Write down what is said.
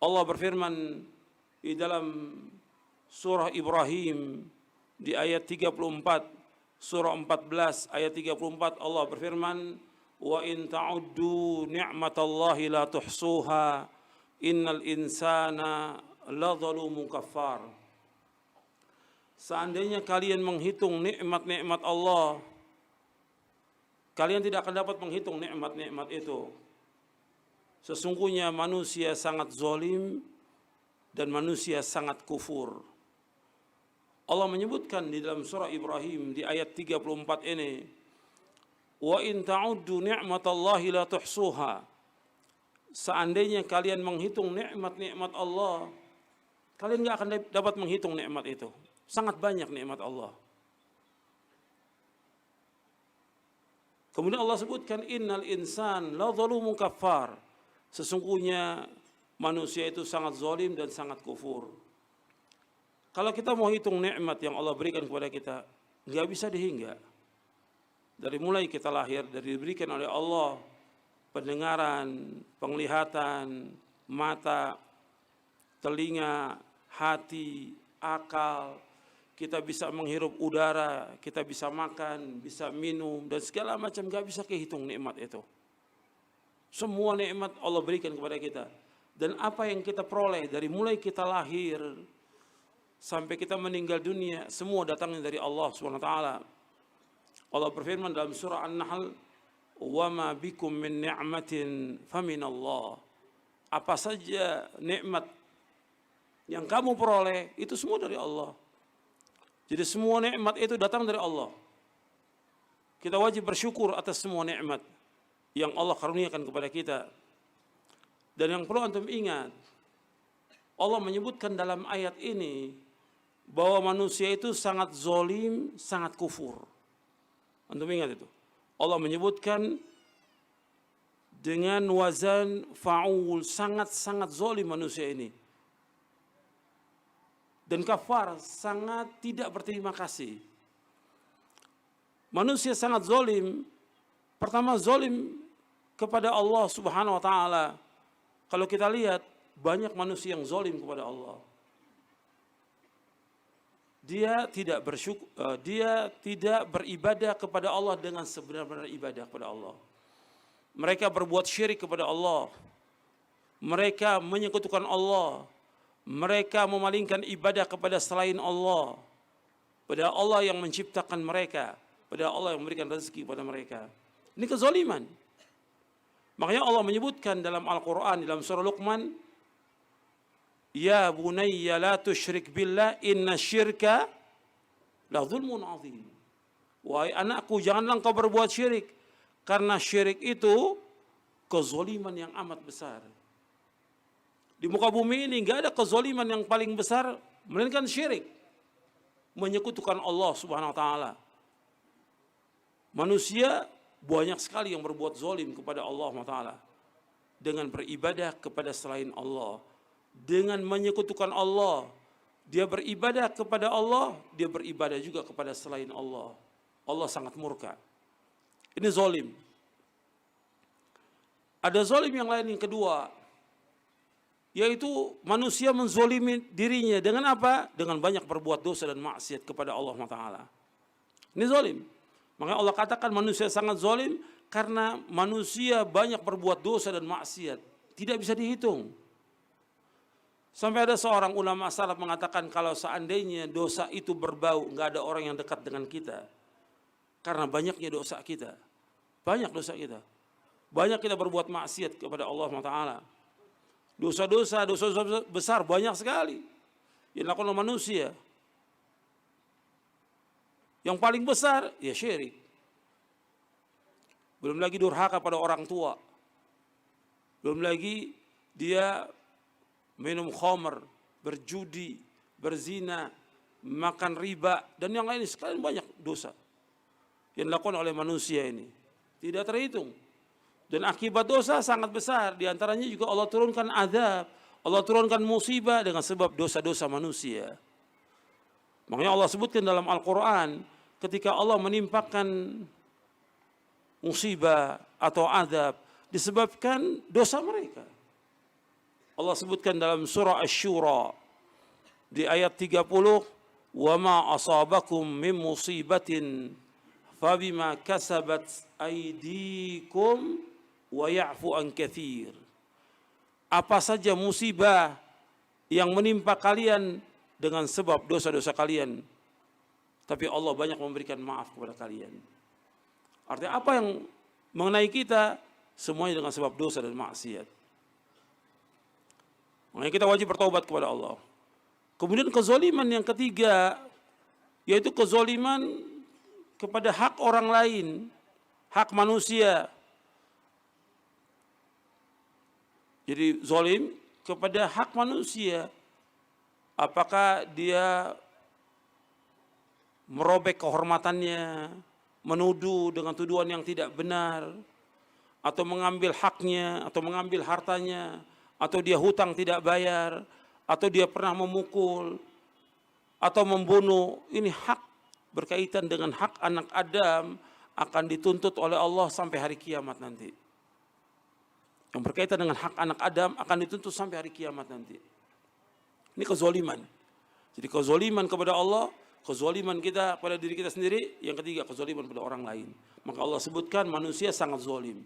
Allah berfirman di dalam surah Ibrahim di ayat 34, surah 14 ayat 34, Allah berfirman, wa in ta'uddu ni'matallahi la tuhsuha innal insana ladzalumun kafar. Seandainya kalian menghitung nikmat-nikmat Allah, kalian tidak akan dapat menghitung nikmat-nikmat itu. Sesungguhnya manusia sangat zalim dan manusia sangat kufur. Allah menyebutkan di dalam surah Ibrahim di ayat 34 ini, wa in ta'uddu ni'matallahi la tuhsuha. Seandainya kalian menghitung nikmat-nikmat Allah, kalian nggak akan dapat menghitung nikmat itu. Sangat banyak nikmat Allah. Kemudian Allah sebutkan innal insan la zalumun kafar. Sesungguhnya manusia itu sangat zalim dan sangat kufur. Kalau kita mau hitung nikmat yang Allah berikan kepada kita, nggak bisa dihingga. Dari mulai kita lahir, dari diberikan oleh Allah pendengaran, penglihatan, mata, telinga, hati, akal, kita bisa menghirup udara, kita bisa makan, bisa minum, dan segala macam, nggak bisa kehitung nikmat itu. Semua nikmat Allah berikan kepada kita. Dan apa yang kita peroleh dari mulai kita lahir sampai kita meninggal dunia, semua datangnya dari Allah Subhanahu wa taala. Allah berfirman dalam surah An-Nahl, "Wa ma bikum min ni'matin faminallah." Apa saja nikmat yang kamu peroleh itu semua dari Allah. Jadi semua nikmat itu datang dari Allah. Kita wajib bersyukur atas semua nikmat yang Allah karuniakan kepada kita. Dan yang perlu antum ingat, Allah menyebutkan dalam ayat ini bahwa manusia itu sangat zalim, sangat kufur. Antum ingat itu. Allah menyebutkan dengan wazan fa'ul, sangat-sangat zalim manusia ini. Dan kafar, sangat tidak berterima kasih. Manusia sangat zalim. Pertama, zalim kepada Allah Subhanahu wa taala. Kalau kita lihat, banyak manusia yang zalim kepada Allah. Dia tidak bersyukur, dia tidak beribadah kepada Allah dengan sebenar-benar ibadah kepada Allah. Mereka berbuat syirik kepada Allah. Mereka menyekutukan Allah. Mereka memalingkan ibadah kepada selain Allah. Pada Allah yang menciptakan mereka, pada Allah yang memberikan rezeki kepada mereka. Ini kezaliman. Makanya Allah menyebutkan dalam Al-Quran, dalam surah Luqman, ya bunayya la tusyrik billah inna syirka la zulmun azim. Wahai anakku, janganlah engkau berbuat syirik, karena syirik itu kezaliman yang amat besar. Di muka bumi ini enggak ada kezaliman yang paling besar melainkan syirik, menyekutukan Allah Subhanahu wa taala. Manusia banyak sekali yang berbuat zalim kepada Allah Taala dengan beribadah kepada selain Allah, dengan menyekutukan Allah. Dia beribadah kepada Allah, dia beribadah juga kepada selain Allah. Allah sangat murka. Ini zalim. Ada zalim yang lain yang kedua, yaitu manusia menzalimi dirinya dengan apa? Dengan banyak berbuat dosa dan maksiat kepada Allah Taala. Ini zalim. Makanya Allah katakan manusia sangat zalim karena manusia banyak berbuat dosa dan maksiat. Tidak bisa dihitung. Sampai ada seorang ulama salaf mengatakan kalau seandainya dosa itu berbau, nggak ada orang yang dekat dengan kita. Karena banyaknya dosa kita. Banyak dosa kita. Banyak kita berbuat maksiat kepada Allah Taala. Dosa-dosa besar banyak sekali yang dilakukan oleh manusia. Yang paling besar, ya syirik. Belum lagi durhaka pada orang tua. Belum lagi dia minum khamr, berjudi, berzina, makan riba, dan yang lain sekalian banyak dosa yang dilakukan oleh manusia ini. Tidak terhitung. Dan akibat dosa sangat besar. Di antaranya juga Allah turunkan azab, Allah turunkan musibah dengan sebab dosa-dosa manusia. Makanya Allah sebutkan dalam Al-Quran, ketika Allah menimpakan musibah atau azab disebabkan dosa mereka. Allah sebutkan dalam surah Asy-Syura di ayat 30, "Wa ma asabakum min musibatin fabima kasabat aydikum wa ya'fu an katsir." Apa saja musibah yang menimpa kalian dengan sebab dosa-dosa kalian, tapi Allah banyak memberikan maaf kepada kalian. Artinya apa yang mengenai kita semuanya dengan sebab dosa dan maksiat. Makanya kita wajib bertaubat kepada Allah. Kemudian kezaliman yang ketiga, yaitu kezaliman kepada hak orang lain, hak manusia. Jadi zalim kepada hak manusia. Apakah dia merobek kehormatannya, menuduh dengan tuduhan yang tidak benar, atau mengambil haknya, atau mengambil hartanya, atau dia hutang tidak bayar, atau dia pernah memukul, atau membunuh. Ini hak berkaitan dengan hak anak Adam akan dituntut oleh Allah sampai hari kiamat nanti. Yang berkaitan dengan hak anak Adam akan dituntut sampai hari kiamat nanti. Ini kezaliman. Jadi kezaliman kepada Allah, kezaliman kita pada diri kita sendiri. Yang ketiga, kezaliman pada orang lain. Maka Allah sebutkan manusia sangat zalim.